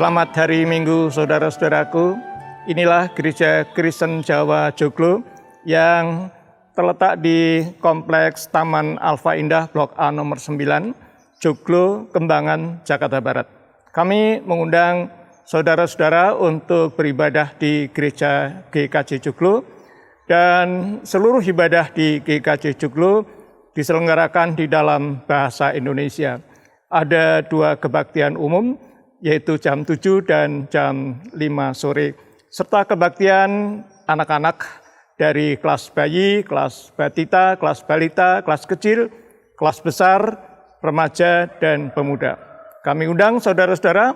Selamat hari Minggu saudara-saudaraku. Inilah Gereja Kristen Jawa Joglo yang terletak di Kompleks Taman Alfa Indah Blok A nomor 9, Joglo, Kembangan, Jakarta Barat. Kami mengundang saudara-saudara untuk beribadah di Gereja GKJ Joglo, dan seluruh ibadah di GKJ Joglo diselenggarakan di dalam bahasa Indonesia. Ada 2 kebaktian umum, yaitu jam 7 dan jam 5 sore, serta kebaktian anak-anak dari kelas bayi, kelas batita, kelas balita, kelas kecil, kelas besar, remaja, dan pemuda. Kami undang saudara-saudara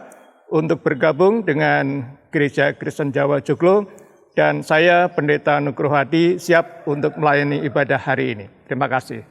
untuk bergabung dengan Gereja Kristen Jawa Joglo, dan saya Pendeta Nugroho Hadi siap untuk melayani ibadah hari ini. Terima kasih.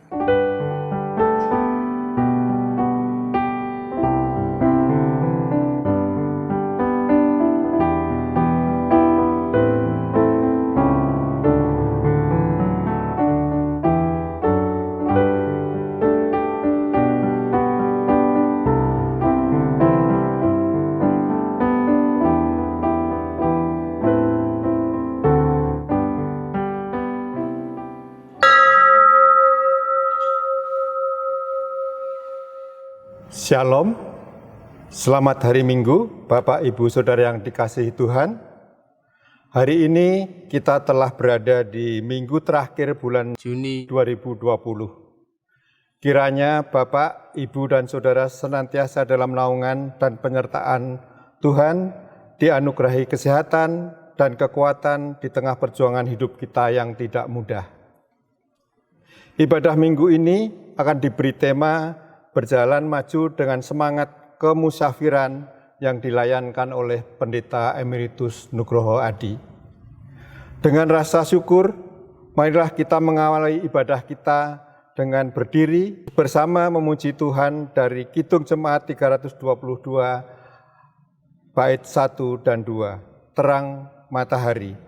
Shalom, selamat hari Minggu, Bapak, Ibu, Saudara yang dikasihi Tuhan. Hari ini kita telah berada di minggu terakhir bulan Juni 2020. Kiranya Bapak, Ibu, dan Saudara senantiasa dalam naungan dan penyertaan Tuhan, dianugerahi kesehatan dan kekuatan di tengah perjuangan hidup kita yang tidak mudah. Ibadah minggu ini akan diberi tema berjalan maju dengan semangat kemusyafiran yang dilayankan oleh Pendeta Emeritus Nugroho Hadi. Dengan rasa syukur, marilah kita mengawali ibadah kita dengan berdiri bersama memuji Tuhan dari Kidung Jemaat 322, bait 1 dan 2, Terang Matahari.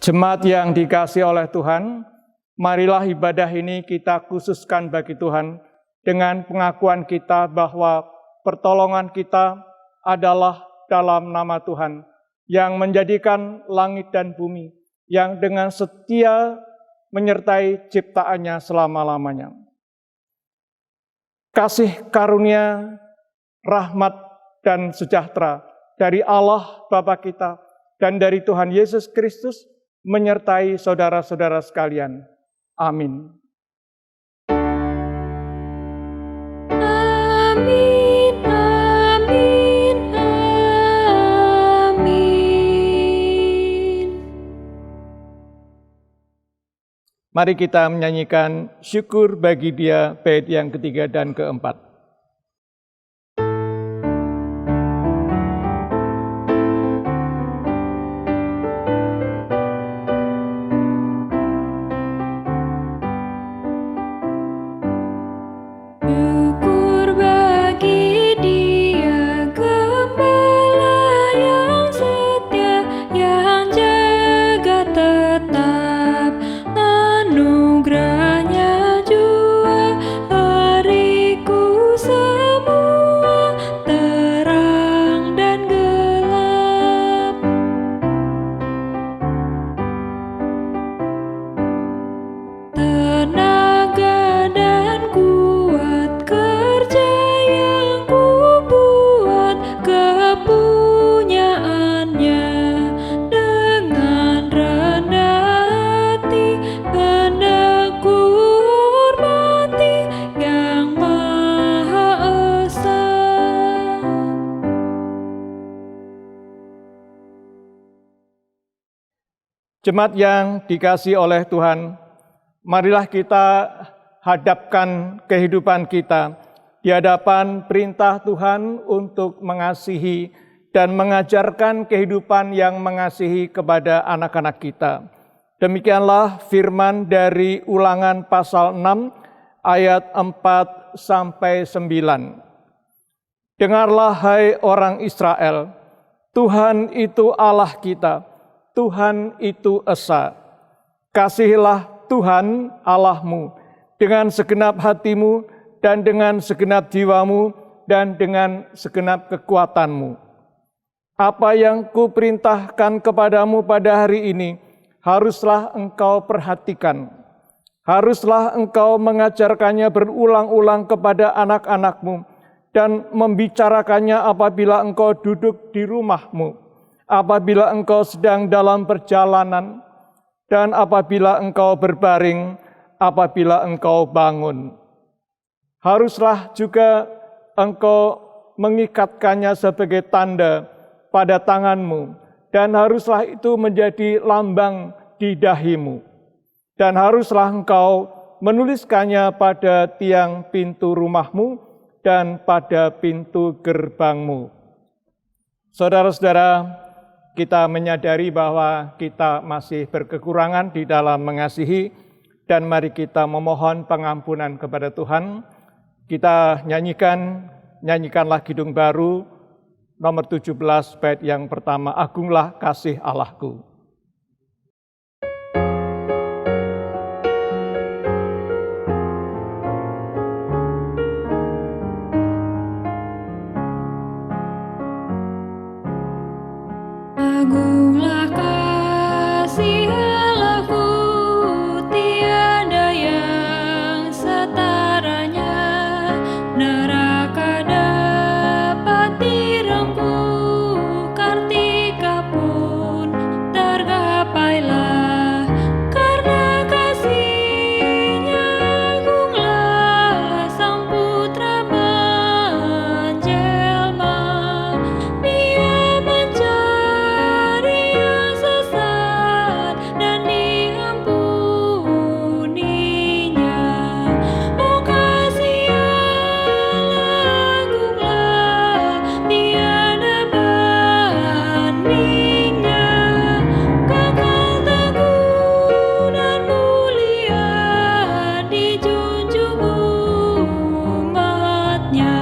Jemaat yang dikasihi oleh Tuhan, marilah ibadah ini kita khususkan bagi Tuhan dengan pengakuan kita bahwa pertolongan kita adalah dalam nama Tuhan yang menjadikan langit dan bumi, yang dengan setia menyertai ciptaannya selama-lamanya. Kasih karunia, rahmat, dan sejahtera dari Allah Bapa kita dan dari Tuhan Yesus Kristus menyertai saudara-saudara sekalian. Amin. Amin, amin, amin. Mari kita menyanyikan syukur bagi Dia, bait yang ketiga dan keempat. Anugerahnya jua hariku Jemaat yang dikasihi oleh Tuhan, marilah kita hadapkan kehidupan kita di hadapan perintah Tuhan untuk mengasihi dan mengajarkan kehidupan yang mengasihi kepada anak-anak kita. Demikianlah firman dari Ulangan pasal 6 ayat 4 sampai 9. Dengarlah hai orang Israel, Tuhan itu Allah kita, Tuhan itu esa. Kasihilah Tuhan Allahmu dengan segenap hatimu dan dengan segenap jiwamu dan dengan segenap kekuatanmu. Apa yang kuperintahkan kepadamu pada hari ini, haruslah engkau perhatikan. Haruslah engkau mengajarkannya berulang-ulang kepada anak-anakmu dan membicarakannya apabila engkau duduk di rumahmu, apabila engkau sedang dalam perjalanan, dan apabila engkau berbaring, apabila engkau bangun. Haruslah juga engkau mengikatkannya sebagai tanda pada tanganmu, dan haruslah itu menjadi lambang di dahimu. Dan haruslah engkau menuliskannya pada tiang pintu rumahmu dan pada pintu gerbangmu. Saudara-saudara, kita menyadari bahwa kita masih berkekurangan di dalam mengasihi, dan mari kita memohon pengampunan kepada Tuhan. Kita nyanyikanlah kidung baru, nomor 17 bait yang pertama, Agunglah Kasih Allahku. Agunglah kasih Allahku, tiada yang setaranya. Neraka dapat dirembuh, kartika pun tergapailah. Karena kasih-Nya agunglah, Sang Putra menjelma. Dia mencari yang sesat dan diampuninya. Oh kasih Allah agunglah, tiada bandingnya. Kekal teguh dan mulia dijunjung umat-Nya.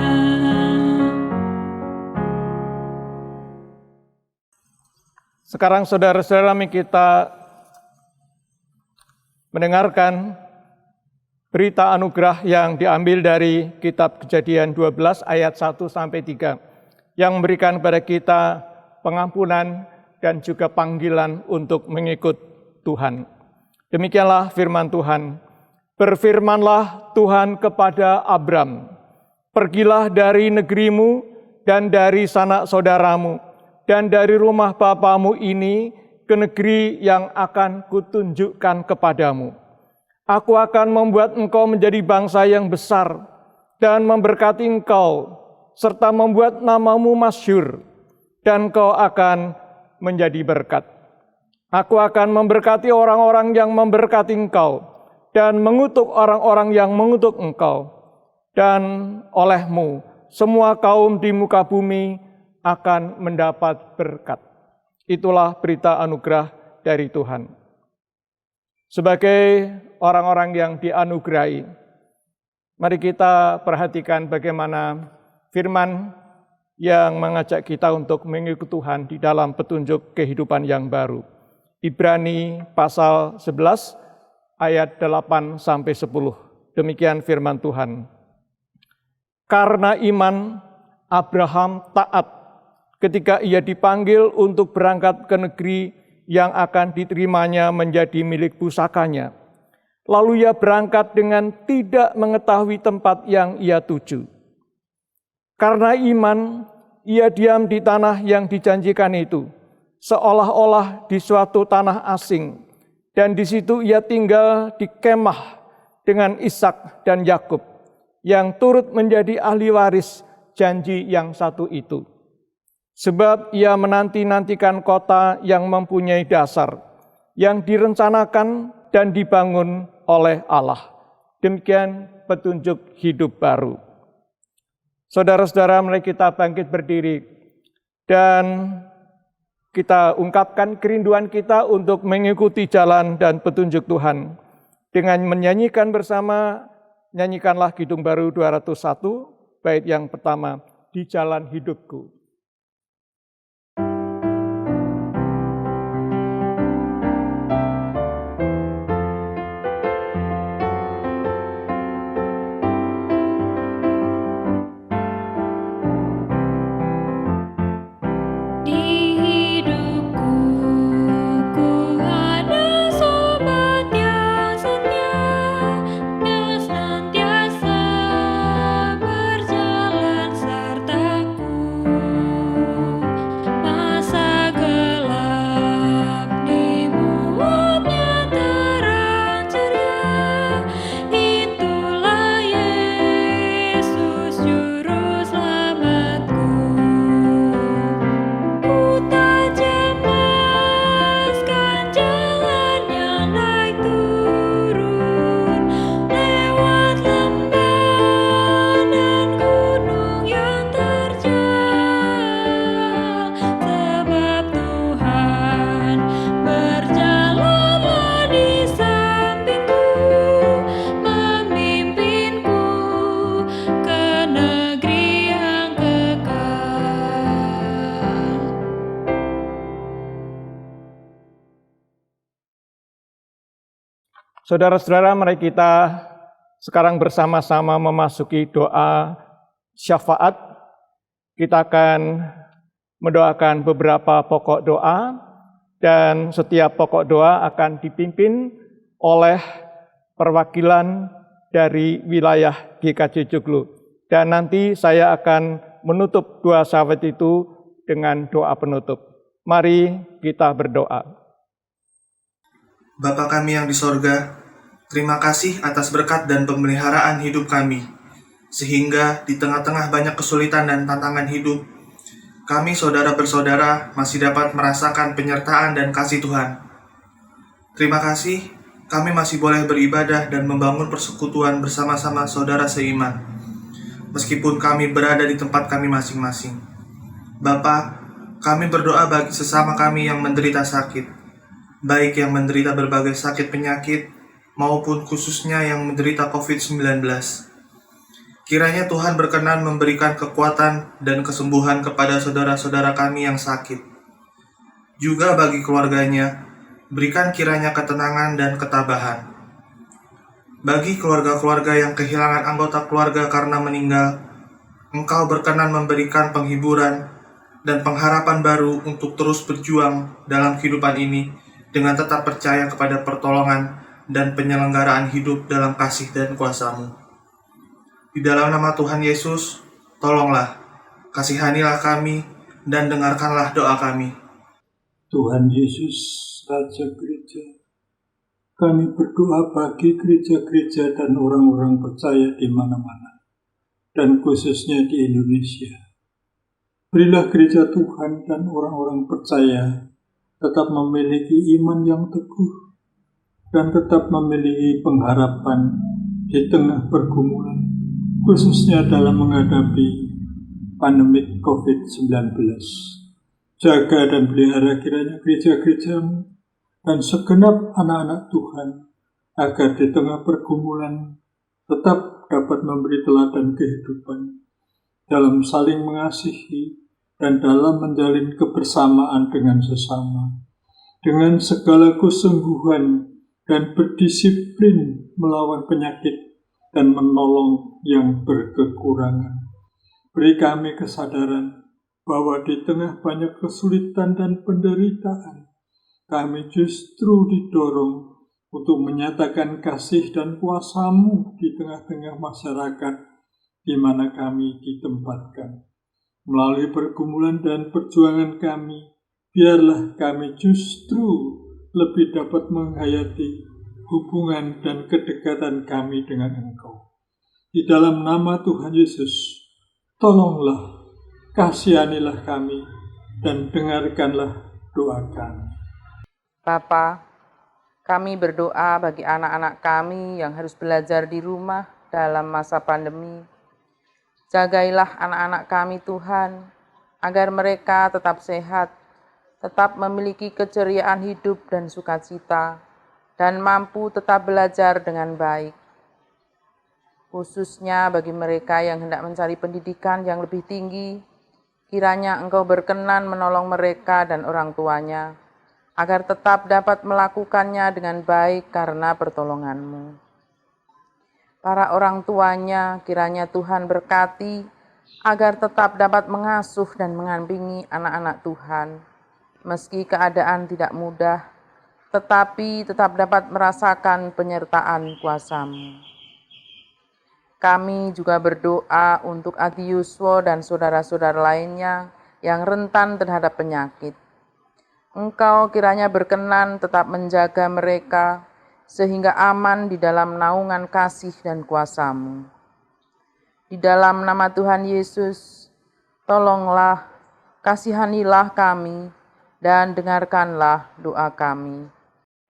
Sekarang saudara-saudara, mari kita mendengarkan berita anugerah yang diambil dari kitab Kejadian 12 ayat 1 sampai 3 yang memberikan kepada kita pengampunan dan juga panggilan untuk mengikut Tuhan. Demikianlah firman Tuhan. Berfirmanlah Tuhan kepada Abram, pergilah dari negerimu dan dari sanak saudaramu dan dari rumah bapamu ini ke negeri yang akan kutunjukkan kepadamu. Aku akan membuat engkau menjadi bangsa yang besar dan memberkati engkau, serta membuat namamu masyhur, dan engkau akan menjadi berkat. Aku akan memberkati orang-orang yang memberkati engkau, dan mengutuk orang-orang yang mengutuk engkau. Dan olehmu, semua kaum di muka bumi akan mendapat berkat. Itulah berita anugerah dari Tuhan. Sebagai orang-orang yang dianugerahi, mari kita perhatikan bagaimana firman yang mengajak kita untuk mengikut Tuhan di dalam petunjuk kehidupan yang baru. Ibrani pasal 11 ayat 8 sampai 10. Demikian firman Tuhan. Karena iman Abraham taat ketika ia dipanggil untuk berangkat ke negeri yang akan diterimanya menjadi milik pusakanya. Lalu ia berangkat dengan tidak mengetahui tempat yang ia tuju. Karena iman, ia diam di tanah yang dijanjikan itu, seolah-olah di suatu tanah asing, dan di situ ia tinggal di kemah dengan Ishak dan Yakub, yang turut menjadi ahli waris janji yang satu itu. Sebab ia menanti-nantikan kota yang mempunyai dasar, yang direncanakan dan dibangun oleh Allah. Demikian petunjuk hidup baru. Saudara-saudara, mari kita bangkit berdiri dan kita ungkapkan kerinduan kita untuk mengikuti jalan dan petunjuk Tuhan. Dengan menyanyikan bersama, nyanyikanlah Kidung Baru 201, bait yang pertama, Di Jalan Hidupku. Saudara-saudara, mari kita sekarang bersama-sama memasuki doa syafaat. Kita akan mendoakan beberapa pokok doa, dan setiap pokok doa akan dipimpin oleh perwakilan dari wilayah GKJ Joglo. Dan nanti saya akan menutup doa syafaat itu dengan doa penutup. Mari kita berdoa. Bapa kami yang di sorga, terima kasih atas berkat dan pemeliharaan hidup kami, sehingga di tengah-tengah banyak kesulitan dan tantangan hidup, kami saudara bersaudara masih dapat merasakan penyertaan dan kasih Tuhan. Terima kasih, kami masih boleh beribadah dan membangun persekutuan bersama-sama saudara seiman, meskipun kami berada di tempat kami masing-masing. Bapa, kami berdoa bagi sesama kami yang menderita sakit, baik yang menderita berbagai sakit penyakit, maupun khususnya yang menderita COVID-19. Kiranya Tuhan berkenan memberikan kekuatan dan kesembuhan kepada saudara-saudara kami yang sakit. Juga bagi keluarganya, berikan kiranya ketenangan dan ketabahan. Bagi keluarga-keluarga yang kehilangan anggota keluarga karena meninggal, Engkau berkenan memberikan penghiburan dan pengharapan baru untuk terus berjuang dalam kehidupan ini, dengan tetap percaya kepada pertolongan dan penyelenggaraan hidup dalam kasih dan kuasa-Mu. Di dalam nama Tuhan Yesus, tolonglah, kasihanilah kami, dan dengarkanlah doa kami. Tuhan Yesus, Raja Gereja, kami berdoa bagi gereja-gereja dan orang-orang percaya di mana-mana, dan khususnya di Indonesia. Berilah gereja Tuhan dan orang-orang percaya tetap memiliki iman yang teguh dan tetap memiliki pengharapan di tengah pergumulan, khususnya dalam menghadapi pandemi COVID-19. Jaga dan pelihara kiranya gereja-gerejamu dan segenap anak-anak Tuhan, agar di tengah pergumulan tetap dapat memberi teladan kehidupan dalam saling mengasihi dan dalam menjalin kebersamaan dengan sesama, dengan segala kesungguhan dan berdisiplin melawan penyakit dan menolong yang berkekurangan. Beri kami kesadaran bahwa di tengah banyak kesulitan dan penderitaan, kami justru didorong untuk menyatakan kasih dan kuasa-Mu di tengah-tengah masyarakat di mana kami ditempatkan. Melalui pergumulan dan perjuangan kami, biarlah kami justru lebih dapat menghayati hubungan dan kedekatan kami dengan Engkau. Di dalam nama Tuhan Yesus, tolonglah, kasihanilah kami, dan dengarkanlah doa kami. Bapa, Kami berdoa bagi anak-anak kami yang harus belajar di rumah dalam masa pandemi. Jagailah anak-anak kami Tuhan, agar mereka tetap sehat, tetap memiliki keceriaan hidup dan sukacita, dan mampu tetap belajar dengan baik. Khususnya bagi mereka yang hendak mencari pendidikan yang lebih tinggi, kiranya Engkau berkenan menolong mereka dan orang tuanya, agar tetap dapat melakukannya dengan baik karena pertolongan-Mu. Para orang tuanya kiranya Tuhan berkati, agar tetap dapat mengasuh dan mengampingi anak-anak Tuhan, meski keadaan tidak mudah, tetapi tetap dapat merasakan penyertaan kuasa-Mu. Kami juga berdoa untuk Adi Yuswo dan saudara-saudara lainnya yang rentan terhadap penyakit. Engkau kiranya berkenan tetap menjaga mereka, sehingga aman di dalam naungan kasih dan kuasa-Mu. Di dalam nama Tuhan Yesus, tolonglah, kasihanilah kami, dan dengarkanlah doa kami.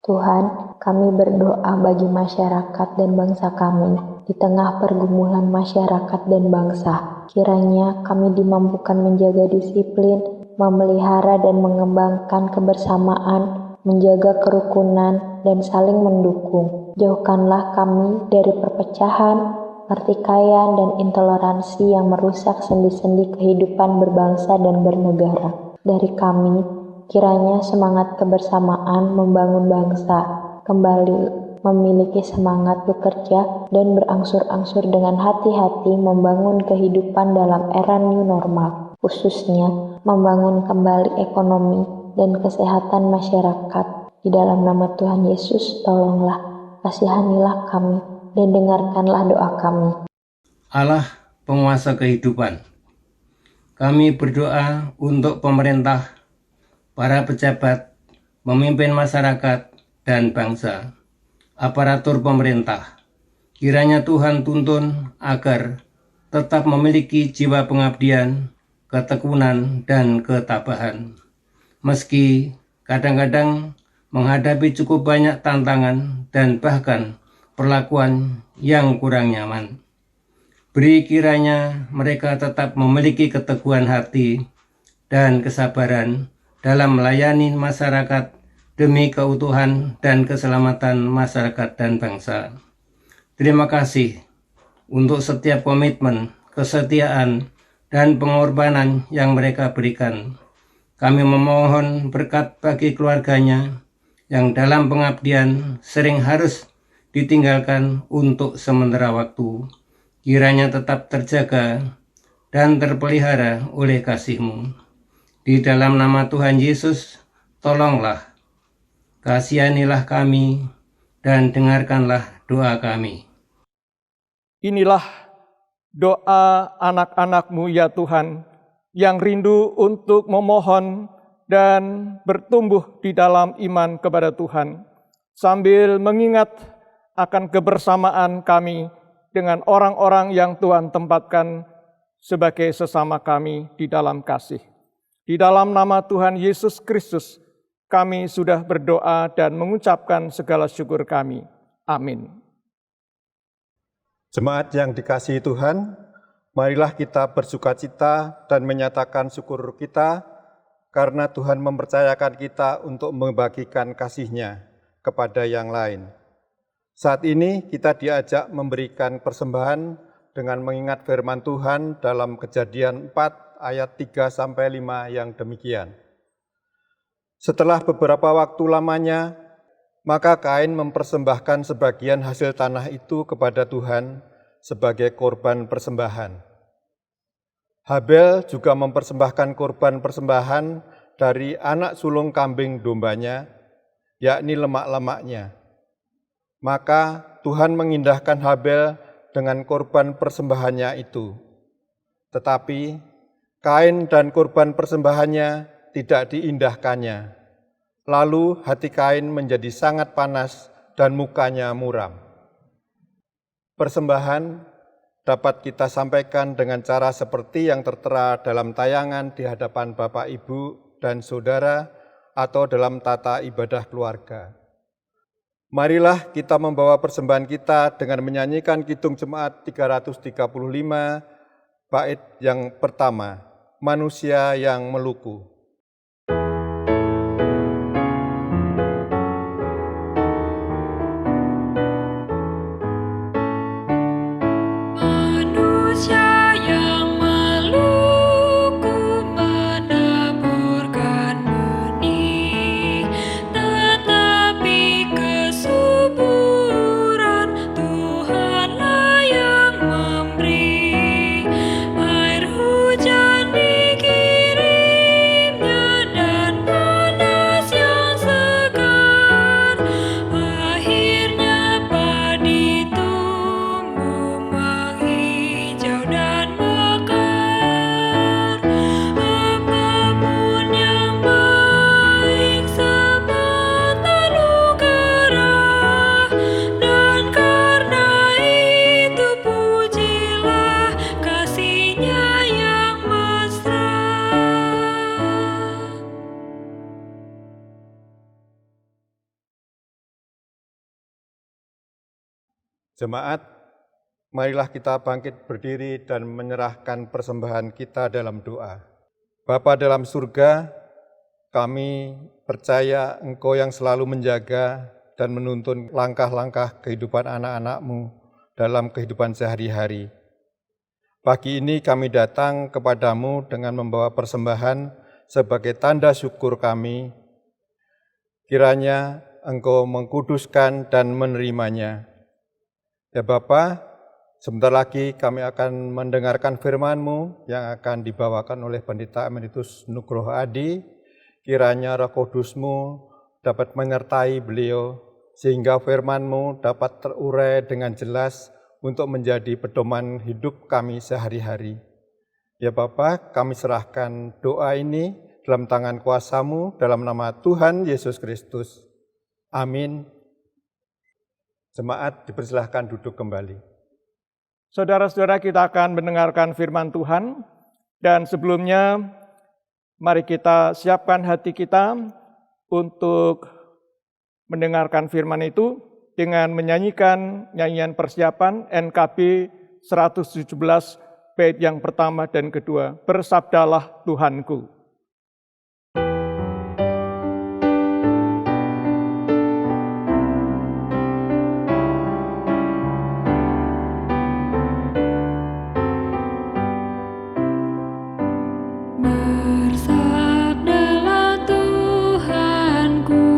Tuhan, kami berdoa bagi masyarakat dan bangsa kami. Di tengah pergumulan masyarakat dan bangsa, kiranya kami dimampukan menjaga disiplin, memelihara dan mengembangkan kebersamaan, menjaga kerukunan, dan saling mendukung. Jauhkanlah kami dari perpecahan, pertikaian, dan intoleransi yang merusak sendi-sendi kehidupan berbangsa dan bernegara. Dari kami, kiranya semangat kebersamaan membangun bangsa, kembali memiliki semangat bekerja dan berangsur-angsur dengan hati-hati membangun kehidupan dalam era new normal, khususnya membangun kembali ekonomi dan kesehatan masyarakat. Di dalam nama Tuhan Yesus, tolonglah, kasihanilah kami, dan dengarkanlah doa kami. Allah penguasa kehidupan, kami berdoa untuk pemerintah, para pejabat, pemimpin masyarakat, dan bangsa, aparatur pemerintah. Kiranya Tuhan tuntun agar tetap memiliki jiwa pengabdian, ketekunan, dan ketabahan. Meski kadang-kadang menghadapi cukup banyak tantangan dan bahkan perlakuan yang kurang nyaman. Beri kiranya mereka tetap memiliki keteguhan hati dan kesabaran dalam melayani masyarakat demi keutuhan dan keselamatan masyarakat dan bangsa. Terima kasih untuk setiap komitmen, kesetiaan, dan pengorbanan yang mereka berikan. Kami memohon berkat bagi keluarganya yang dalam pengabdian sering harus ditinggalkan untuk sementara waktu. Kiranya tetap terjaga dan terpelihara oleh kasih-Mu. Di dalam nama Tuhan Yesus, tolonglah, kasihanilah kami, dan dengarkanlah doa kami. Inilah doa anak-anak-Mu ya Tuhan, yang rindu untuk memohon dan bertumbuh di dalam iman kepada Tuhan, sambil mengingat akan kebersamaan kami dengan orang-orang yang Tuhan tempatkan sebagai sesama kami di dalam kasih. Di dalam nama Tuhan Yesus Kristus, kami sudah berdoa dan mengucapkan segala syukur kami. Amin. Jemaat yang dikasihi Tuhan, marilah kita bersukacita dan menyatakan syukur kita karena Tuhan mempercayakan kita untuk membagikan kasih-Nya kepada yang lain. Saat ini kita diajak memberikan persembahan dengan mengingat firman Tuhan dalam Kejadian 4 ayat 3-5 yang demikian. Setelah beberapa waktu lamanya, maka Kain mempersembahkan sebagian hasil tanah itu kepada Tuhan sebagai korban persembahan. Habel juga mempersembahkan korban persembahan dari anak sulung kambing dombanya, yakni lemak-lemaknya. Maka Tuhan mengindahkan Habel dengan korban persembahannya itu. Tetapi Kain dan korban persembahannya tidak diindahkannya. Lalu hati Kain menjadi sangat panas dan mukanya muram. Persembahan dapat kita sampaikan dengan cara seperti yang tertera dalam tayangan di hadapan Bapak, Ibu, dan Saudara atau dalam tata ibadah keluarga. Marilah kita membawa persembahan kita dengan menyanyikan Kidung Jemaat 335, bait yang pertama, Manusia yang Meluku. Manusia yang meluku menaburkan benih, tetapi kesuburan Tuhanlah yang memberi. Air hujan dikirimnya dan panas yang segar, akhirnya padi tumbuh menghijau dan mekar. Apapun yang baik semata nugerah, dan karena itu pujilah kasih-Nya yang mesra. Jemaat, marilah kita bangkit berdiri dan menyerahkan persembahan kita dalam doa. Bapa dalam surga, kami percaya Engkau yang selalu menjaga dan menuntun langkah-langkah kehidupan anak-anak-Mu dalam kehidupan sehari-hari. Pagi ini kami datang kepadamu dengan membawa persembahan sebagai tanda syukur kami. Kiranya Engkau mengkuduskan dan menerimanya. Ya Bapa, sebentar lagi kami akan mendengarkan firman-Mu yang akan dibawakan oleh Pendeta Emeritus Nugroho Adi. Kiranya Roh Kudus-Mu dapat menyertai beliau, sehingga firman-Mu dapat terurai dengan jelas untuk menjadi pedoman hidup kami sehari-hari. Ya Bapa, kami serahkan doa ini dalam tangan kuasa-Mu, dalam nama Tuhan Yesus Kristus. Amin. Jemaat dipersilahkan duduk kembali. Saudara-saudara, kita akan mendengarkan firman Tuhan, dan sebelumnya mari kita siapkan hati kita untuk mendengarkan firman itu dengan menyanyikan nyanyian persiapan NKB 117 bait yang pertama dan kedua, Bersabdalah Tuhanku. Bersabdalah Tuhanku,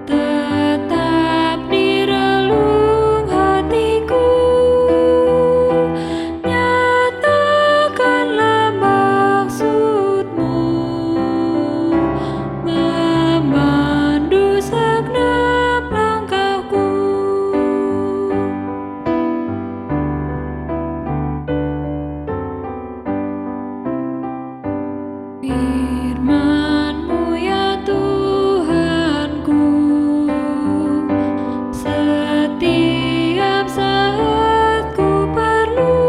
tetap di relung hatiku. Nyatakanlah maksud-Mu, memandu segenap langkahku. Firman-Mu ya Tuhanku, setiap saat ku perlu,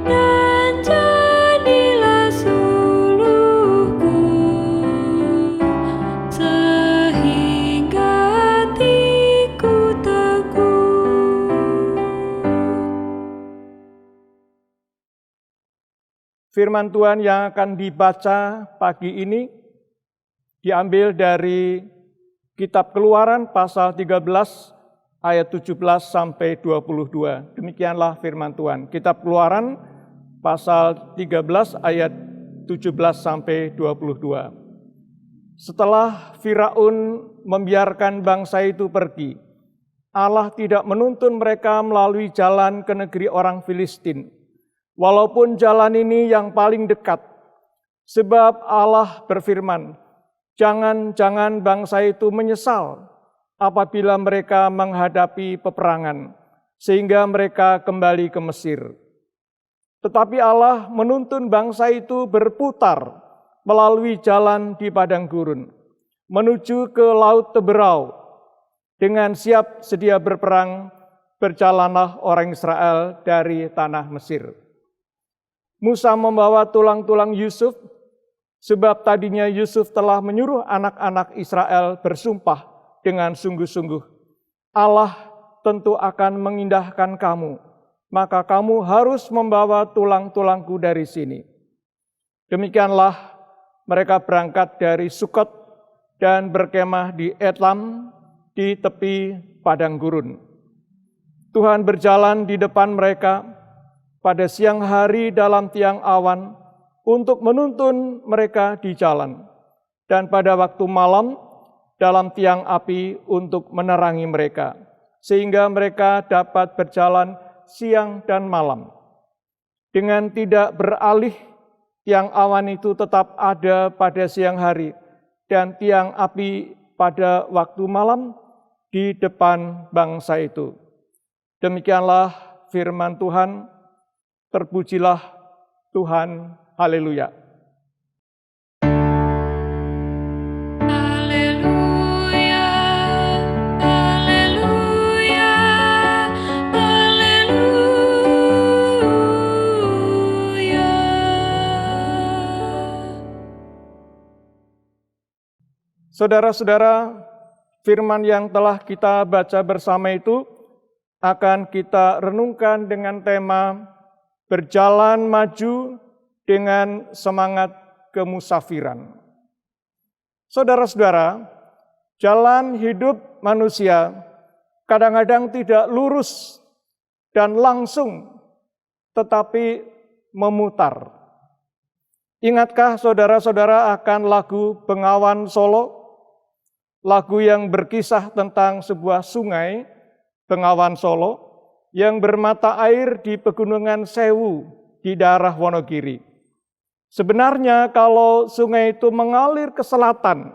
dan jadilah suluhku, sehingga hatiku teguh. Firman Tuhan yang akan dibaca pagi ini diambil dari Kitab Keluaran pasal 13 ayat 17 sampai 22. Demikianlah firman Tuhan. Kitab Keluaran pasal 13 ayat 17 sampai 22. Setelah Firaun membiarkan bangsa itu pergi, Allah tidak menuntun mereka melalui jalan ke negeri orang Filistin, walaupun jalan ini yang paling dekat. Sebab Allah berfirman, jangan-jangan bangsa itu menyesal apabila mereka menghadapi peperangan, sehingga mereka kembali ke Mesir. Tetapi Allah menuntun bangsa itu berputar melalui jalan di padang gurun, menuju ke Laut Teberau. Dengan siap sedia berperang, berjalanlah orang Israel dari tanah Mesir. Musa membawa tulang-tulang Yusuf Sebab tadinya Yusuf telah menyuruh anak-anak Israel bersumpah dengan sungguh-sungguh, Allah tentu akan mengindahkan kamu, maka kamu harus membawa tulang-tulangku dari sini. Demikianlah mereka berangkat dari Sukot dan berkemah di Etlam di tepi padang gurun. Tuhan berjalan di depan mereka pada siang hari dalam tiang awan untuk menuntun mereka di jalan, dan pada waktu malam dalam tiang api untuk menerangi mereka, sehingga mereka dapat berjalan siang dan malam. Dengan tidak beralih, tiang awan itu tetap ada pada siang hari, dan tiang api pada waktu malam di depan bangsa itu. Demikianlah firman Tuhan, terpujilah Tuhan. Haleluya. Haleluya, haleluya, haleluya. Saudara-saudara, firman yang telah kita baca bersama itu akan kita renungkan dengan tema berjalan maju dengan semangat kemusafiran. Saudara-saudara, jalan hidup manusia kadang-kadang tidak lurus dan langsung, tetapi memutar. Ingatkah saudara-saudara akan lagu Bengawan Solo? Lagu yang berkisah tentang sebuah sungai, Bengawan Solo, yang bermata air di Pegunungan Sewu di daerah Wonogiri. Sebenarnya kalau sungai itu mengalir ke selatan,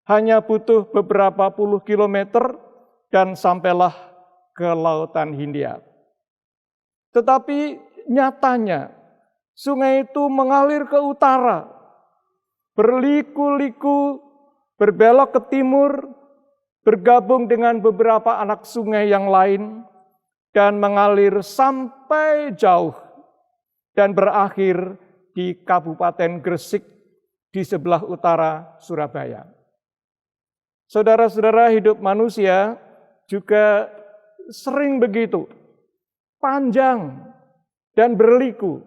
hanya butuh beberapa puluh kilometer dan sampailah ke Lautan Hindia. Tetapi nyatanya, sungai itu mengalir ke utara, berliku-liku, berbelok ke timur, bergabung dengan beberapa anak sungai yang lain, dan mengalir sampai jauh, dan berakhir di Kabupaten Gresik di sebelah utara Surabaya. Saudara-saudara, hidup manusia juga sering begitu, panjang dan berliku.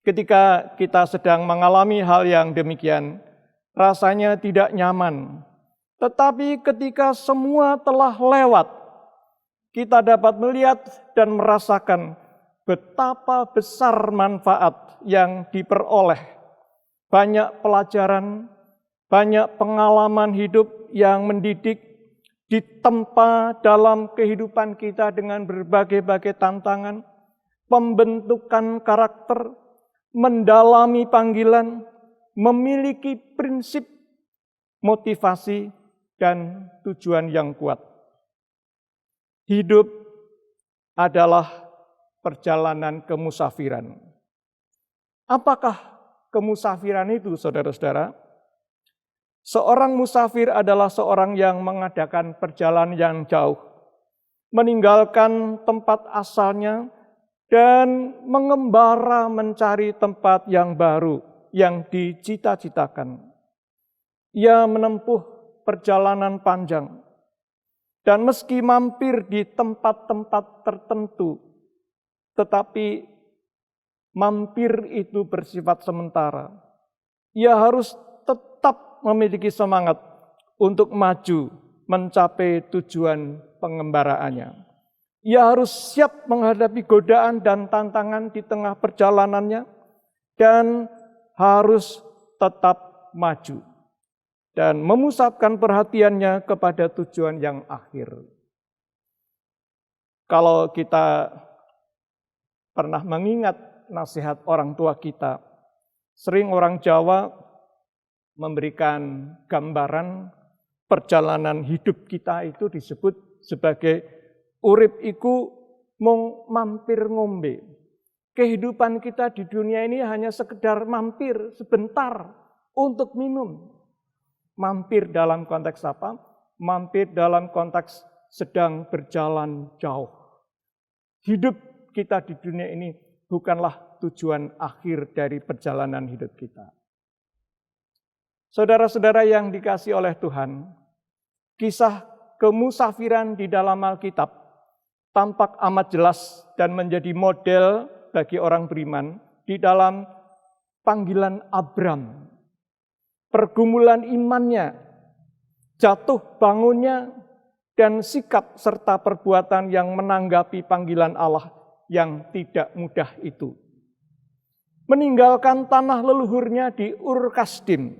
Ketika kita sedang mengalami hal yang demikian, rasanya tidak nyaman. Tetapi ketika semua telah lewat, kita dapat melihat dan merasakan betapa besar manfaat yang diperoleh. Banyak pelajaran, banyak pengalaman hidup yang mendidik, ditempa dalam kehidupan kita dengan berbagai-bagai tantangan, pembentukan karakter, mendalami panggilan, memiliki prinsip, motivasi, dan tujuan yang kuat. Hidup adalah perjalanan kemusafiran. Apakah kemusafiran itu, saudara-saudara? Seorang musafir adalah seorang yang mengadakan perjalanan yang jauh, meninggalkan tempat asalnya, dan mengembara mencari tempat yang baru, yang dicita-citakan. Ia menempuh perjalanan panjang, dan meski mampir di tempat-tempat tertentu, tetapi mampir itu bersifat sementara. Ia harus tetap memiliki semangat untuk maju mencapai tujuan pengembaraannya. Ia harus siap menghadapi godaan dan tantangan di tengah perjalanannya dan harus tetap maju dan memusatkan perhatiannya kepada tujuan yang akhir. Kalau kita pernah mengingat nasihat orang tua kita, sering orang Jawa memberikan gambaran perjalanan hidup kita itu disebut sebagai urip iku mung mampir ngombe. Kehidupan kita di dunia ini hanya sekedar mampir sebentar untuk minum. Mampir dalam konteks apa? Mampir dalam konteks sedang berjalan jauh. Hidup kita di dunia ini bukanlah tujuan akhir dari perjalanan hidup kita. Saudara-saudara yang dikasihi oleh Tuhan, kisah kemusafiran di dalam Alkitab tampak amat jelas dan menjadi model bagi orang beriman di dalam panggilan Abram. Pergumulan imannya, jatuh bangunnya, dan sikap serta perbuatan yang menanggapi panggilan Allah yang tidak mudah itu. Meninggalkan tanah leluhurnya di Ur Kasdim,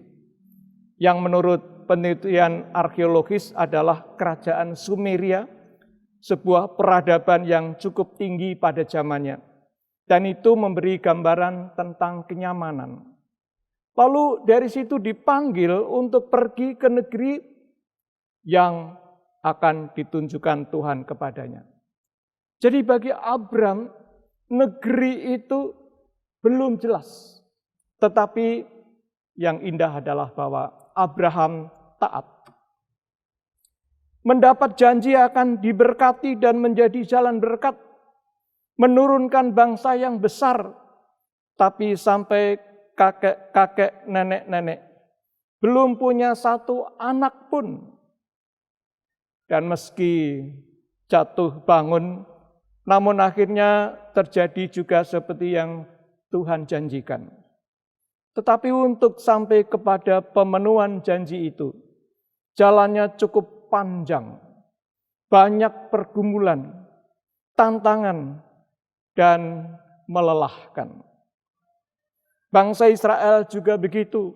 yang menurut penelitian arkeologis adalah kerajaan Sumeria, sebuah peradaban yang cukup tinggi pada zamannya. Dan itu memberi gambaran tentang kenyamanan. Lalu dari situ dipanggil untuk pergi ke negeri yang akan ditunjukkan Tuhan kepadanya. Jadi bagi Abram, negeri itu belum jelas. Tetapi yang indah adalah bahwa Abraham taat. Mendapat janji akan diberkati dan menjadi jalan berkat. Menurunkan bangsa yang besar. Tapi sampai kakek-kakek, nenek-nenek belum punya satu anak pun. Dan meski jatuh bangun, namun akhirnya terjadi juga seperti yang Tuhan janjikan. Tetapi untuk sampai kepada pemenuhan janji itu, jalannya cukup panjang, banyak pergumulan, tantangan, dan melelahkan. Bangsa Israel juga begitu.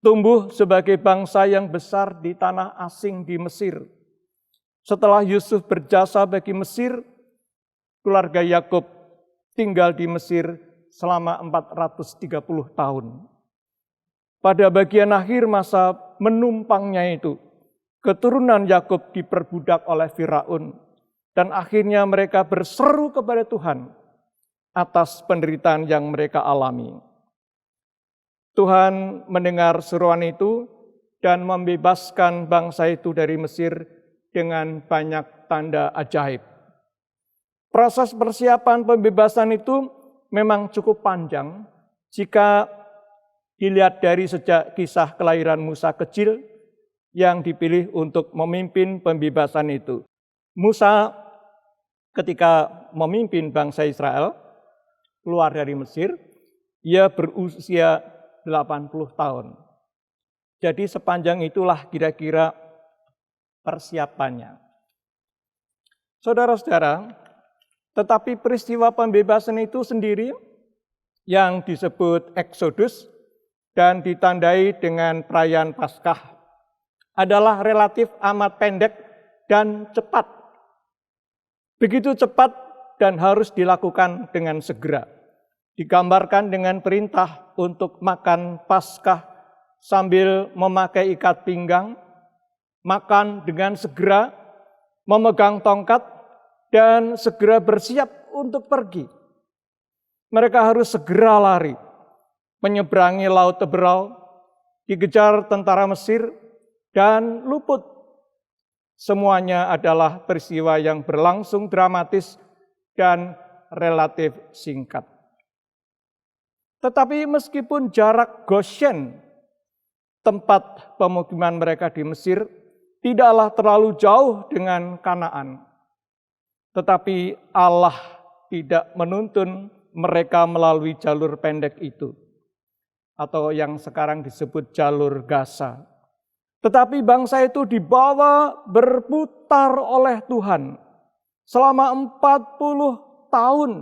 Tumbuh sebagai bangsa yang besar di tanah asing di Mesir. Setelah Yusuf berjasa bagi Mesir, keluarga Yakub tinggal di Mesir selama 430 tahun. Pada bagian akhir masa menumpangnya itu, keturunan Yakub diperbudak oleh Firaun, dan akhirnya mereka berseru kepada Tuhan atas penderitaan yang mereka alami. Tuhan mendengar seruan itu dan membebaskan bangsa itu dari Mesir dengan banyak tanda ajaib. Proses persiapan pembebasan itu memang cukup panjang jika dilihat dari sejak kisah kelahiran Musa kecil yang dipilih untuk memimpin pembebasan itu. Musa ketika memimpin bangsa Israel keluar dari Mesir, ia berusia 80 tahun. Jadi sepanjang itulah kira-kira persiapannya. Saudara-saudara, tetapi peristiwa pembebasan itu sendiri yang disebut Eksodus dan ditandai dengan perayaan Paskah adalah relatif amat pendek dan cepat. Begitu cepat dan harus dilakukan dengan segera. Digambarkan dengan perintah untuk makan Paskah sambil memakai ikat pinggang, makan dengan segera, memegang tongkat, dan segera bersiap untuk pergi. Mereka harus segera lari, menyeberangi Laut Teberau, dikejar tentara Mesir, dan luput. Semuanya adalah peristiwa yang berlangsung dramatis dan relatif singkat. Tetapi meskipun jarak Goshen, tempat pemukiman mereka di Mesir, tidaklah terlalu jauh dengan Kanaan. Tetapi Allah tidak menuntun mereka melalui jalur pendek itu, atau yang sekarang disebut jalur Gaza. Tetapi bangsa itu dibawa berputar oleh Tuhan selama 40 tahun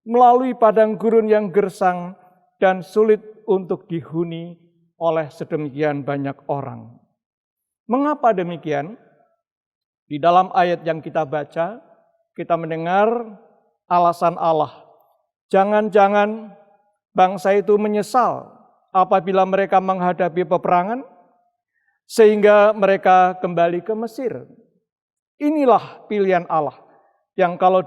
melalui padang gurun yang gersang dan sulit untuk dihuni oleh sedemikian banyak orang. Mengapa demikian? Di dalam ayat yang kita baca, kita mendengar alasan Allah. Jangan-jangan bangsa itu menyesal apabila mereka menghadapi peperangan, sehingga mereka kembali ke Mesir. Inilah pilihan Allah yang kalau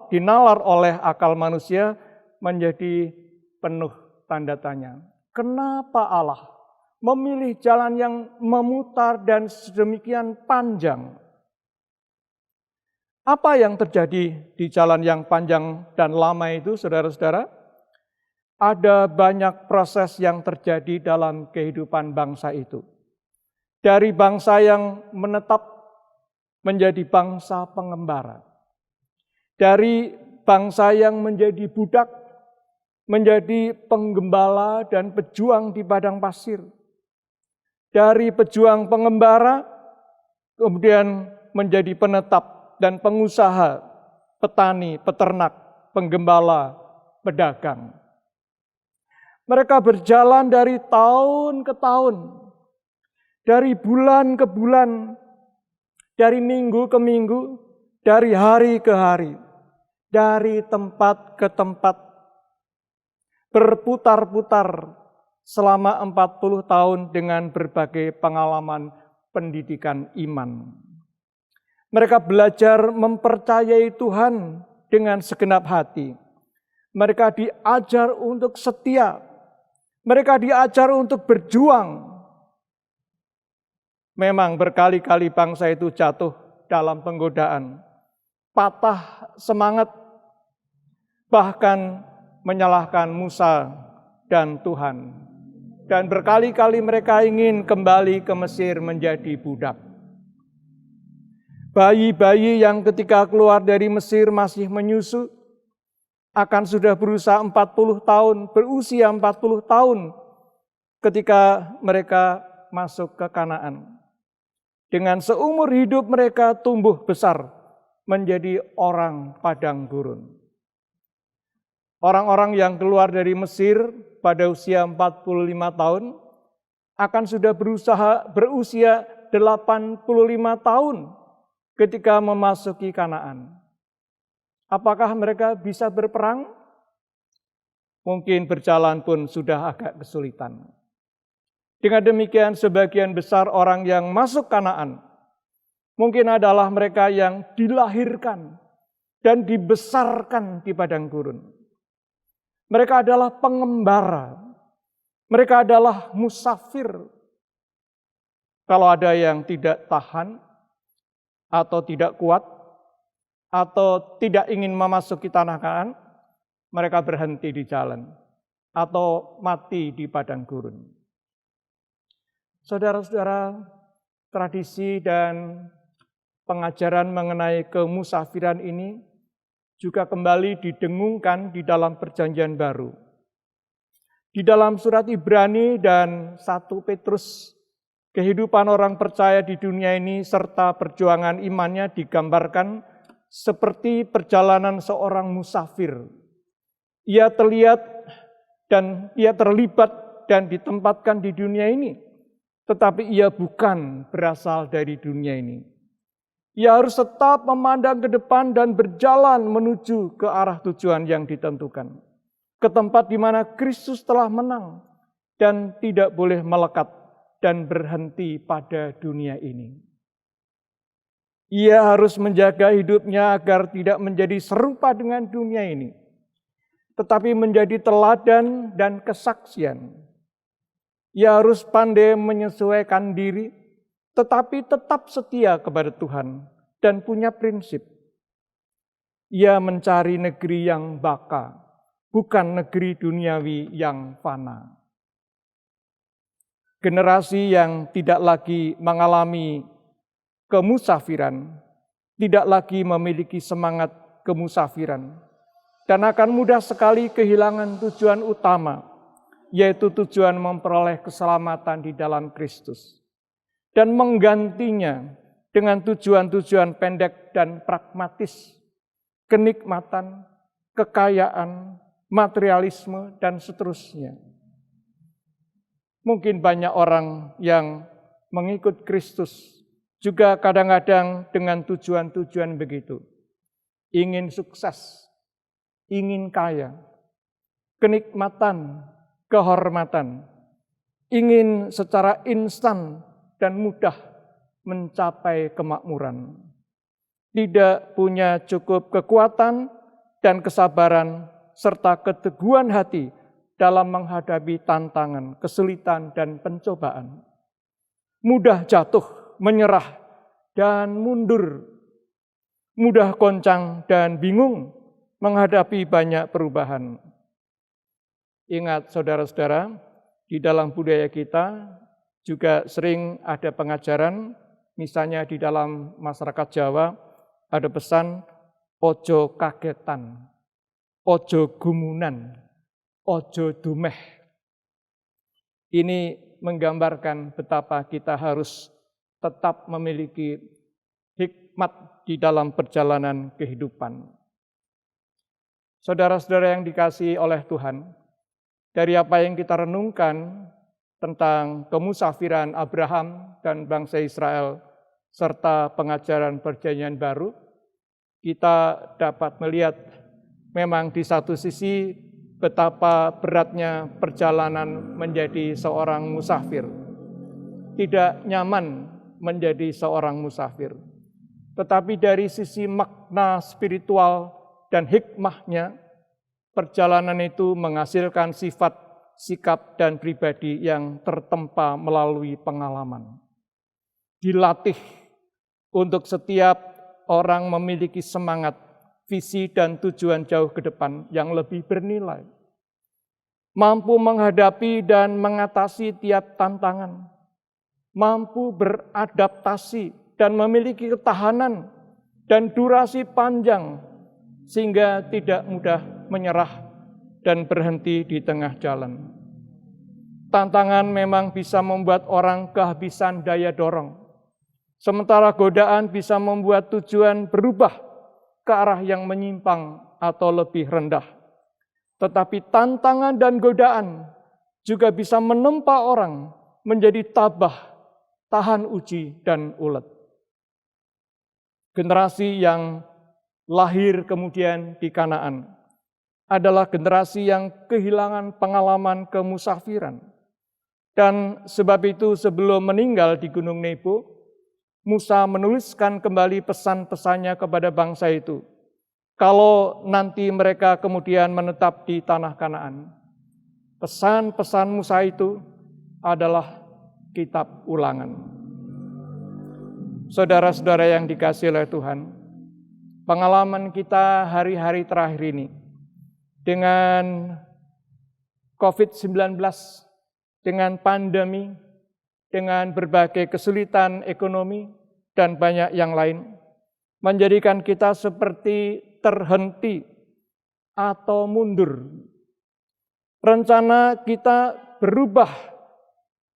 dinalar oleh akal manusia menjadi penuh tanda tanya. Kenapa Allah memilih jalan yang memutar dan sedemikian panjang? Apa yang terjadi di jalan yang panjang dan lama itu, saudara-saudara? Ada banyak proses yang terjadi dalam kehidupan bangsa itu. Dari bangsa yang menetap menjadi bangsa pengembara. Dari bangsa yang menjadi budak, menjadi penggembala dan pejuang di padang pasir. Dari pejuang pengembara, kemudian menjadi penetap dan pengusaha, petani, peternak, penggembala, pedagang. Mereka berjalan dari tahun ke tahun, dari bulan ke bulan, dari minggu ke minggu, dari hari ke hari, dari tempat ke tempat, berputar-putar selama 40 tahun dengan berbagai pengalaman pendidikan iman. Mereka belajar mempercayai Tuhan dengan segenap hati. Mereka diajar untuk setia. Mereka diajar untuk berjuang. Memang berkali-kali bangsa itu jatuh dalam penggodaan. Patah semangat. Bahkan menyalahkan Musa dan Tuhan. Dan berkali-kali mereka ingin kembali ke Mesir menjadi budak. Bayi-bayi yang ketika keluar dari Mesir masih menyusu, akan sudah berusia 40 tahun ketika mereka masuk ke Kanaan. Dengan seumur hidup mereka tumbuh besar menjadi orang padang gurun. Orang-orang yang keluar dari Mesir pada usia 45 tahun akan sudah berusia 85 tahun ketika memasuki Kanaan. Apakah mereka bisa berperang? Mungkin berjalan pun sudah agak kesulitan. Dengan demikian sebagian besar orang yang masuk Kanaan mungkin adalah mereka yang dilahirkan dan dibesarkan di padang gurun. Mereka adalah pengembara. Mereka adalah musafir. Kalau ada yang tidak tahan atau tidak kuat, atau tidak ingin memasuki tanah Kanaan, mereka berhenti di jalan, atau mati di padang gurun. Saudara-saudara, tradisi dan pengajaran mengenai kemusafiran ini juga kembali didengungkan di dalam Perjanjian Baru. Di dalam surat Ibrani dan 1 Petrus, kehidupan orang percaya di dunia ini serta perjuangan imannya digambarkan seperti perjalanan seorang musafir. Ia terlihat dan ia terlibat dan ditempatkan di dunia ini, tetapi ia bukan berasal dari dunia ini. Ia harus tetap memandang ke depan dan berjalan menuju ke arah tujuan yang ditentukan. Ke tempat di mana Kristus telah menang dan tidak boleh melekat dan berhenti pada dunia ini. Ia harus menjaga hidupnya agar tidak menjadi serupa dengan dunia ini, tetapi menjadi teladan dan kesaksian. Ia harus pandai menyesuaikan diri, tetapi tetap setia kepada Tuhan dan punya prinsip. Ia mencari negeri yang baka, bukan negeri duniawi yang fana. Generasi yang tidak lagi mengalami kemusafiran, tidak lagi memiliki semangat kemusafiran, dan akan mudah sekali kehilangan tujuan utama, yaitu tujuan memperoleh keselamatan di dalam Kristus, dan menggantinya dengan tujuan-tujuan pendek dan pragmatis, kenikmatan, kekayaan, materialisme, dan seterusnya. Mungkin banyak orang yang mengikut Kristus juga kadang-kadang dengan tujuan-tujuan begitu. Ingin sukses, ingin kaya, kenikmatan, kehormatan, ingin secara instan dan mudah mencapai kemakmuran. Tidak punya cukup kekuatan dan kesabaran serta keteguhan hati dalam menghadapi tantangan, kesulitan, dan pencobaan. Mudah jatuh, menyerah, dan mundur. mudah goncang dan bingung menghadapi banyak perubahan. Ingat saudara-saudara, di dalam budaya kita juga sering ada pengajaran, misalnya di dalam masyarakat Jawa ada pesan ojo kagetan, ojo gumunan, ojo dumeh. Ini menggambarkan betapa kita harus tetap memiliki hikmat di dalam perjalanan kehidupan. Saudara-saudara yang dikasihi oleh Tuhan, dari apa yang kita renungkan tentang kemusafiran Abraham dan bangsa Israel serta pengajaran perjanjian baru, kita dapat melihat memang di satu sisi betapa beratnya perjalanan menjadi seorang musafir. Tidak nyaman menjadi seorang musafir. Tetapi dari sisi makna spiritual dan hikmahnya, perjalanan itu menghasilkan sifat, sikap, dan pribadi yang tertempa melalui pengalaman. Dilatih untuk setiap orang memiliki semangat, visi dan tujuan jauh ke depan yang lebih bernilai. Mampu menghadapi dan mengatasi tiap tantangan. Mampu beradaptasi dan memiliki ketahanan dan durasi panjang sehingga tidak mudah menyerah dan berhenti di tengah jalan. Tantangan memang bisa membuat orang kehabisan daya dorong. Sementara godaan bisa membuat tujuan berubah ke arah yang menyimpang atau lebih rendah. Tetapi tantangan dan godaan juga bisa menempa orang menjadi tabah, tahan uji, dan ulet. Generasi yang lahir kemudian di Kanaan adalah generasi yang kehilangan pengalaman kemusafiran. Dan sebab itu sebelum meninggal di Gunung Nebo, Musa menuliskan kembali pesan-pesannya kepada bangsa itu. Kalau nanti mereka kemudian menetap di tanah Kanaan, pesan-pesan Musa itu adalah kitab Ulangan. Saudara-saudara yang dikasihi oleh Tuhan, pengalaman kita hari-hari terakhir ini dengan COVID-19, dengan pandemi, dengan berbagai kesulitan ekonomi dan banyak yang lain, menjadikan kita seperti terhenti atau mundur. Rencana kita berubah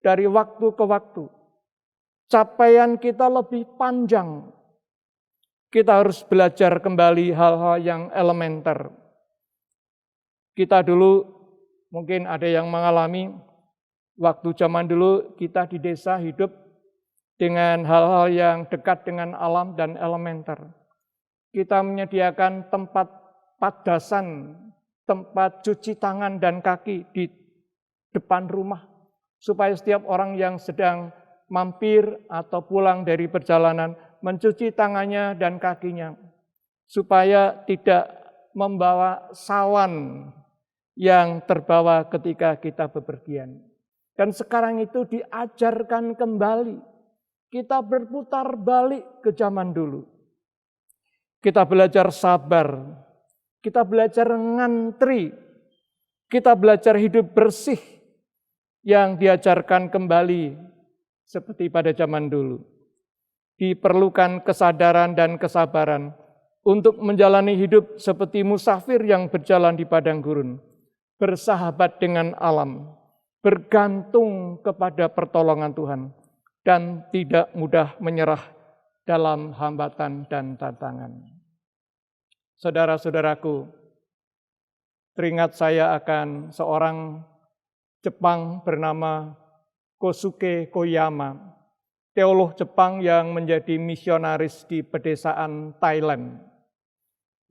dari waktu ke waktu. Capaian kita lebih panjang. Kita harus belajar kembali hal-hal yang elementer. Kita dulu mungkin ada yang mengalami waktu zaman dulu kita di desa hidup dengan hal-hal yang dekat dengan alam dan elementer. Kita menyediakan tempat padasan, tempat cuci tangan dan kaki di depan rumah, supaya setiap orang yang sedang mampir atau pulang dari perjalanan mencuci tangannya dan kakinya, supaya tidak membawa sawan yang terbawa ketika kita bepergian. Dan sekarang itu diajarkan kembali. Kita berputar balik ke zaman dulu. Kita belajar sabar. Kita belajar ngantri. Kita belajar hidup bersih yang diajarkan kembali seperti pada zaman dulu. Diperlukan kesadaran dan kesabaran untuk menjalani hidup seperti musafir yang berjalan di padang gurun. Bersahabat dengan alam. Bergantung kepada pertolongan Tuhan, dan tidak mudah menyerah dalam hambatan dan tantangan. Saudara-saudaraku, teringat saya akan seorang Jepang bernama Kosuke Koyama, teolog Jepang yang menjadi misionaris di pedesaan Thailand.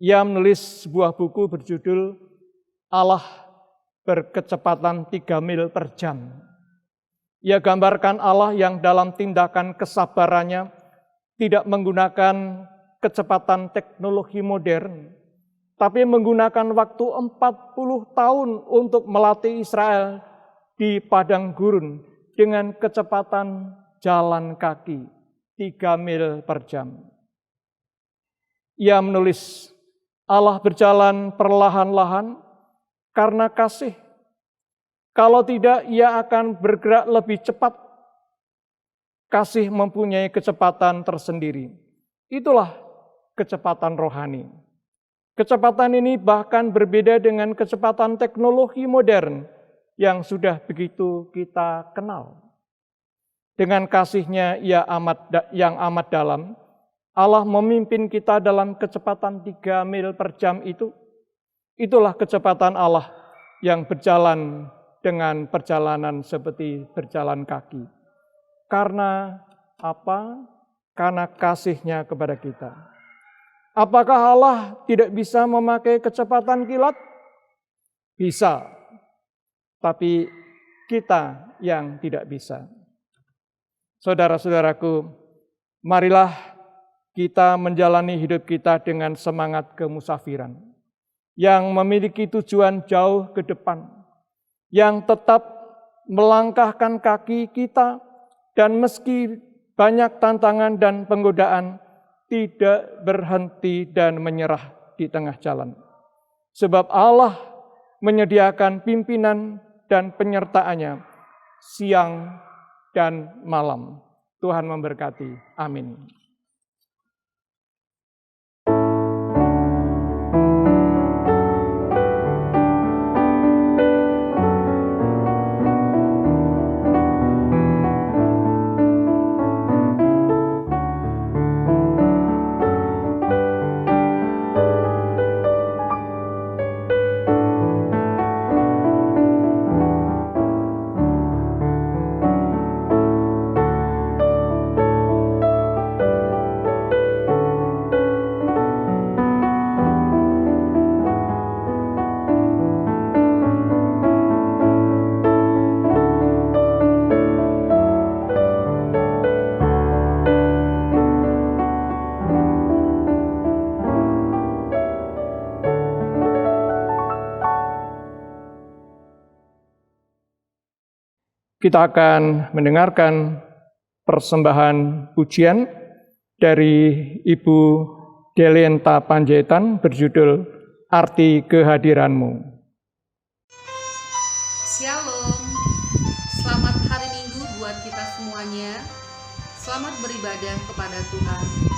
Ia menulis sebuah buku berjudul Allah berkecepatan 3 mil per jam. Ia gambarkan Allah yang dalam tindakan kesabarannya tidak menggunakan kecepatan teknologi modern, tapi menggunakan waktu 40 tahun untuk melatih Israel di padang gurun dengan kecepatan jalan kaki 3 mil per jam. Ia menulis, Allah berjalan perlahan-lahan karena kasih. Kalau tidak, ia akan bergerak lebih cepat. Kasih mempunyai kecepatan tersendiri. Itulah kecepatan rohani. Kecepatan ini bahkan berbeda dengan kecepatan teknologi modern yang sudah begitu kita kenal. Dengan kasih-Nya yang amat dalam, Allah memimpin kita dalam kecepatan 3 mil per jam itu. Itulah kecepatan Allah yang berjalan dengan perjalanan seperti berjalan kaki. Karena apa? Karena kasih-Nya kepada kita. Apakah Allah tidak bisa memakai kecepatan kilat? Bisa. Tapi kita yang tidak bisa. Saudara-saudaraku, marilah kita menjalani hidup kita dengan semangat kemusafiran yang memiliki tujuan jauh ke depan, yang tetap melangkahkan kaki kita dan meski banyak tantangan dan penggodaan, tidak berhenti dan menyerah di tengah jalan. Sebab Allah menyediakan pimpinan dan penyertaannya siang dan malam. Tuhan memberkati. Amin. Kita akan mendengarkan persembahan pujian dari Ibu Delienta Panjaitan berjudul Arti Kehadiranmu. Shalom, selamat hari Minggu buat kita semuanya. Selamat beribadah kepada Tuhan.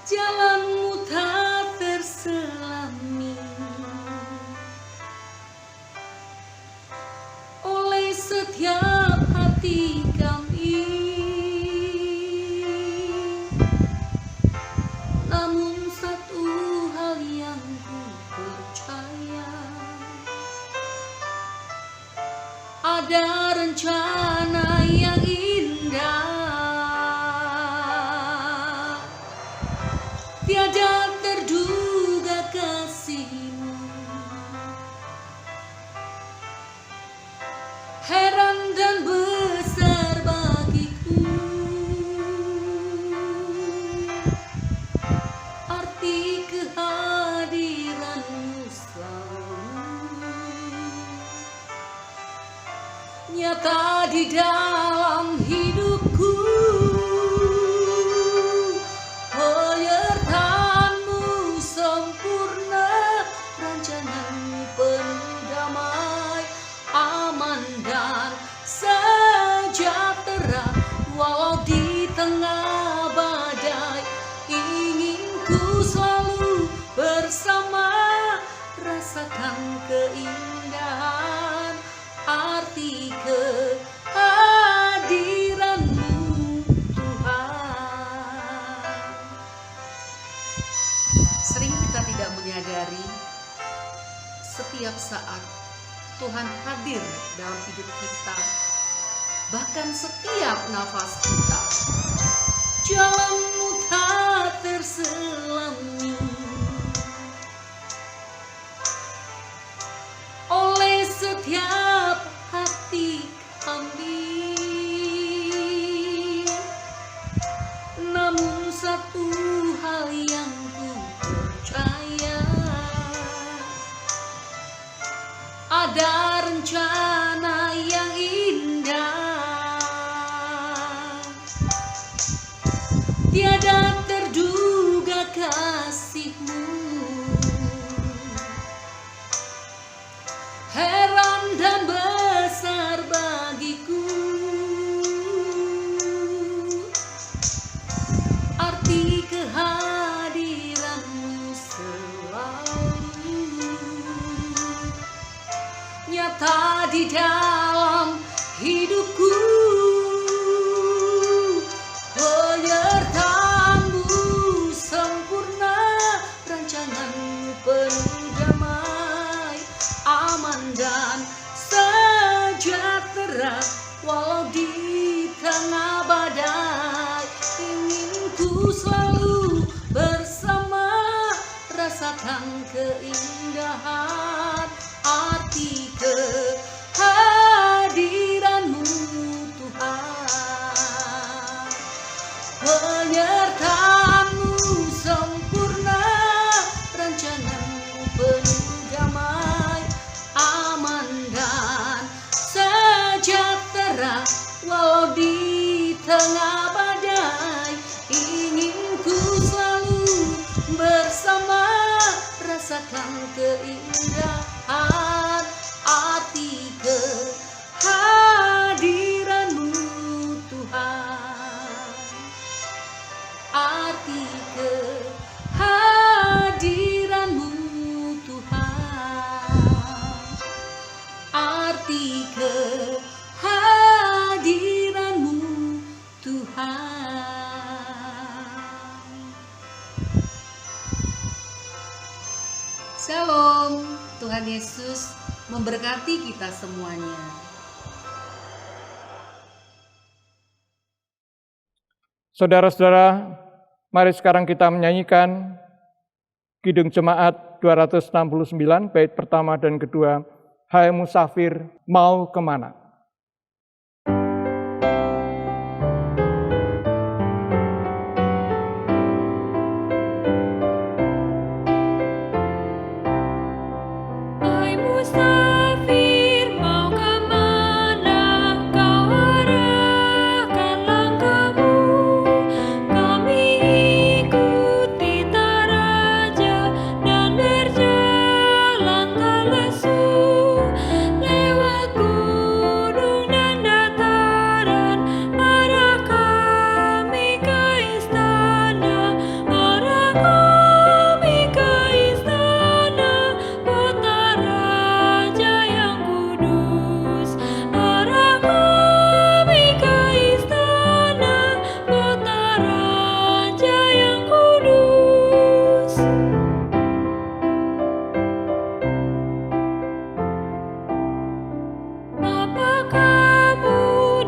Jalanmu tak terselami oleh setiap hati kami, namun satu hal yang ku percaya, ada rencana yang indah. Tiada terduga kasih-Mu, heran dan besar bagiku. Arti kehadiran-Mu selalu nyata di dalam hidupku. Walau di tengah badai, ingin ku selalu bersama, rasakan keindahan arti kehadiran-Mu Tuhan. Sering kita tidak menyadari, setiap saat Tuhan hadir dalam hidup kita, bahkan setiap nafas kita. Jalan-Mu tak terselami oleh setiap hati kami, namun Namun satu hal yang ku percaya, ada rencana yang indah, tiada terduga kasih-Mu. Heran dan besar bagiku arti kehadiran-Mu selalu nyata di dalam hidupku. Penyertaan-Mu sempurna, rancangan-Mu penuh damai, aman dan sejahtera walau di tengah badai. Ingin ku selalu bersama, rasakan keindahan arti kehadiran-Mu Tuhan. Penyertaan-Mu sempurna, rancangan-Mu penuh damai, aman dan sejahtera walau di tengah badai. Ingin ku selalu bersama, rasakan keindahan arti kehadiran-Mu Tuhan. Arti kehadiran-Mu Tuhan. Arti kehadiran-Mu Tuhan. Shalom, Tuhan Yesus memberkati kita semuanya. Saudara-saudara, mari sekarang kita menyanyikan Kidung Jemaat 269, bait pertama dan kedua, Hai Musafir, mau kemana? Hai musafir, mau kemana kau arahkan langkahmu? Kami ikuti taraja dan berjalan tak lesu, lewat gunung dan dataran, arah kami ke istana, arah kami ke istana, kota Raja yang kudus. Arah kami ke istana, kota Raja yang kudus. Apa kamu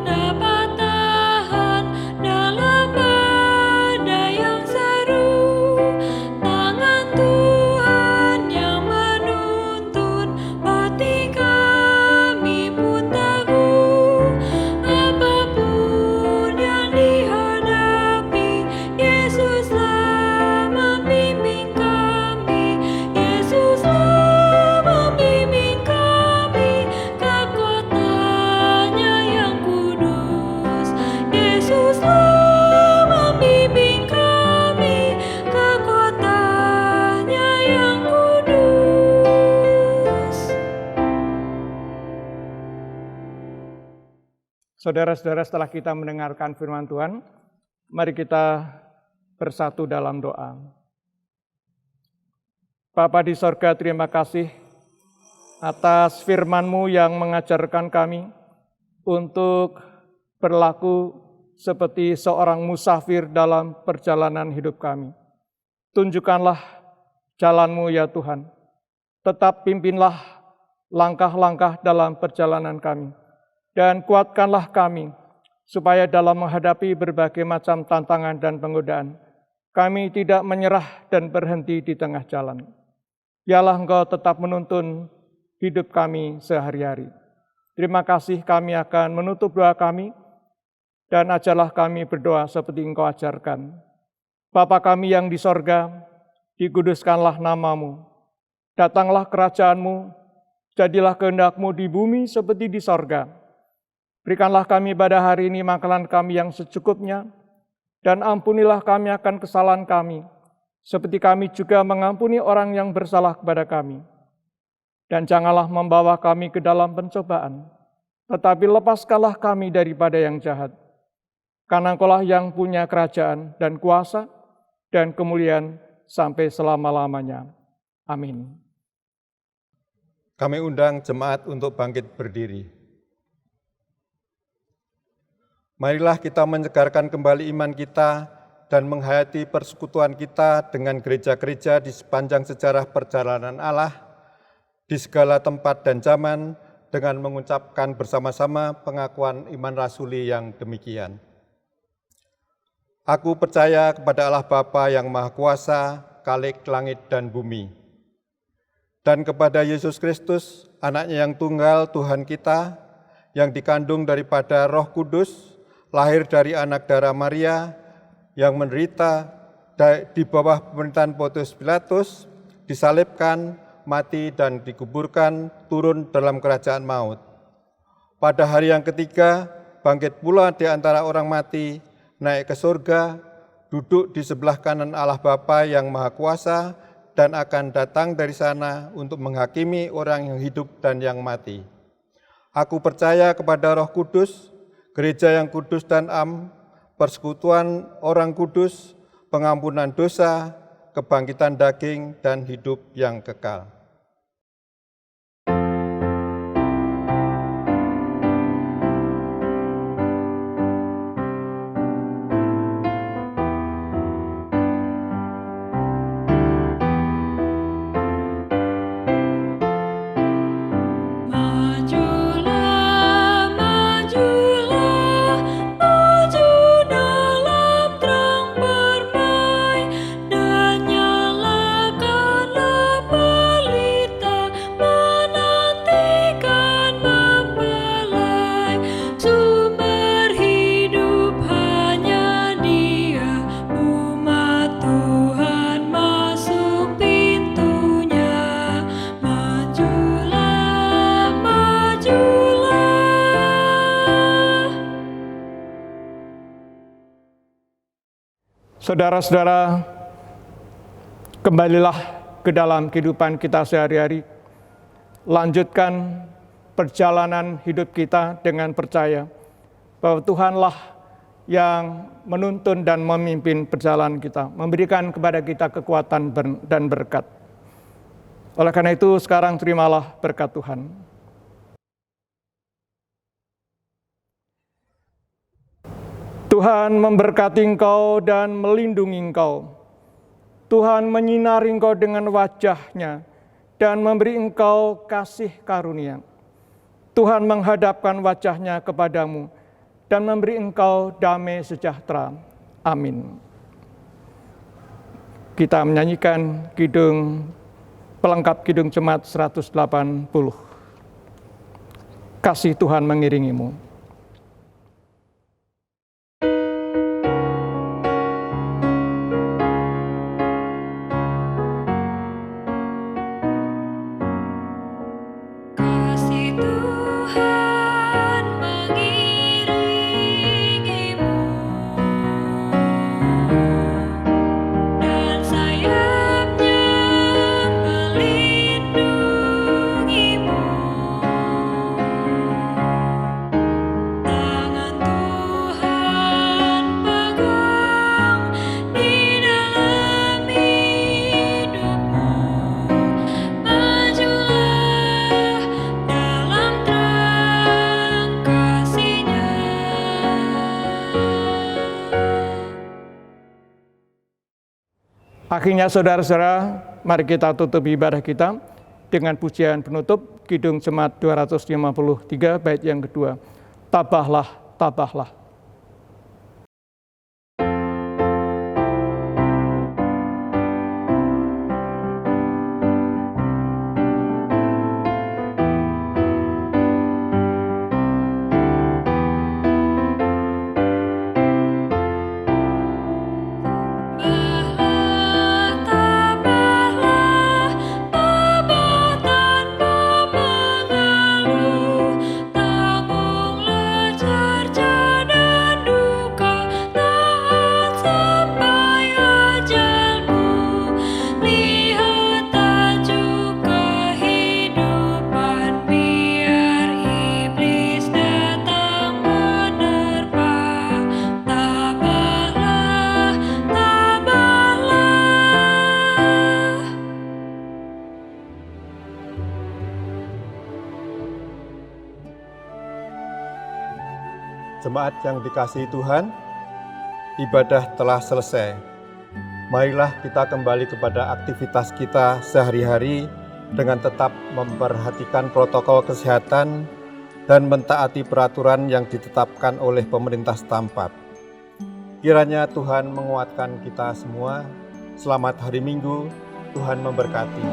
dapat tahan dalam badai yang seru? Tangan Tuhan yang menuntun, hati kami pun teguh. Apapun yang dihadapi, Yesuslah membimbing kami. Yesuslah membimbing kami ke kotanya yang kudus. Yesuslah membimbing kami ke kotanya yang kudus. Saudara-saudara, setelah kita mendengarkan firman Tuhan, mari kita bersatu dalam doa. Bapa di sorga, terima kasih atas firman-Mu yang mengajarkan kami untuk berlaku seperti seorang musafir dalam perjalanan hidup kami. Tunjukkanlah jalan-Mu ya Tuhan. Tetap pimpinlah langkah-langkah dalam perjalanan kami. Dan kuatkanlah kami, supaya dalam menghadapi berbagai macam tantangan dan penggodaan, kami tidak menyerah dan berhenti di tengah jalan. Biarlah Engkau tetap menuntun hidup kami sehari-hari. Terima kasih, kami akan menutup doa kami, dan ajarlah kami berdoa seperti Engkau ajarkan. Bapa kami yang di sorga, dikuduskanlah namamu. Datanglah kerajaanmu, jadilah kehendak-Mu di bumi seperti di sorga. Berikanlah kami pada hari ini makanan kami yang secukupnya, dan ampunilah kami akan kesalahan kami, seperti kami juga mengampuni orang yang bersalah kepada kami. Dan janganlah membawa kami ke dalam pencobaan, tetapi lepaskanlah kami daripada yang jahat. Karena Engkau-lah yang punya kerajaan dan kuasa dan kemuliaan sampai selama-lamanya. Amin. Kami undang jemaat untuk bangkit berdiri. Marilah kita menyegarkan kembali iman kita dan menghayati persekutuan kita dengan gereja-gereja di sepanjang sejarah perjalanan Allah, di segala tempat dan zaman, dengan mengucapkan bersama-sama pengakuan iman rasuli yang demikian. Aku percaya kepada Allah Bapa yang Maha Kuasa, Khalik langit dan bumi, dan kepada Yesus Kristus, Anak-Nya yang tunggal Tuhan kita, yang dikandung daripada Roh Kudus, lahir dari anak darah Maria, yang menderita di bawah pemerintahan Pontius Pilatus, disalibkan, mati dan dikuburkan, turun dalam kerajaan maut. Pada hari yang ketiga, bangkit pula di antara orang mati, naik ke surga, duduk di sebelah kanan Allah Bapa yang Maha Kuasa, dan akan datang dari sana untuk menghakimi orang yang hidup dan yang mati. Aku percaya kepada Roh Kudus, gereja yang kudus dan persekutuan orang kudus, pengampunan dosa, kebangkitan daging, dan hidup yang kekal. Saudara-saudara, kembalilah ke dalam kehidupan kita sehari-hari. Lanjutkan perjalanan hidup kita dengan percaya bahwa Tuhanlah yang menuntun dan memimpin perjalanan kita, memberikan kepada kita kekuatan dan berkat. Oleh karena itu, sekarang terimalah berkat Tuhan. Tuhan memberkati engkau dan melindungi engkau. Tuhan menyinari engkau dengan wajah-Nya dan memberi engkau kasih karunia. Tuhan menghadapkan wajah-Nya kepadamu dan memberi engkau damai sejahtera. Amin. Kita menyanyikan kidung pelengkap kidung jemaat 180. Kasih Tuhan mengiringimu. Akhirnya saudara-saudara, mari kita tutup ibadah kita dengan pujian penutup kidung jemaat 253 bait yang kedua. Tabahlah, tabahlah. Bye. Jemaat yang dikasihi Tuhan, ibadah telah selesai. Marilah kita kembali kepada aktivitas kita sehari-hari dengan tetap memperhatikan protokol kesehatan dan mentaati peraturan yang ditetapkan oleh pemerintah setempat. Kiranya Tuhan menguatkan kita semua. Selamat hari Minggu, Tuhan memberkati.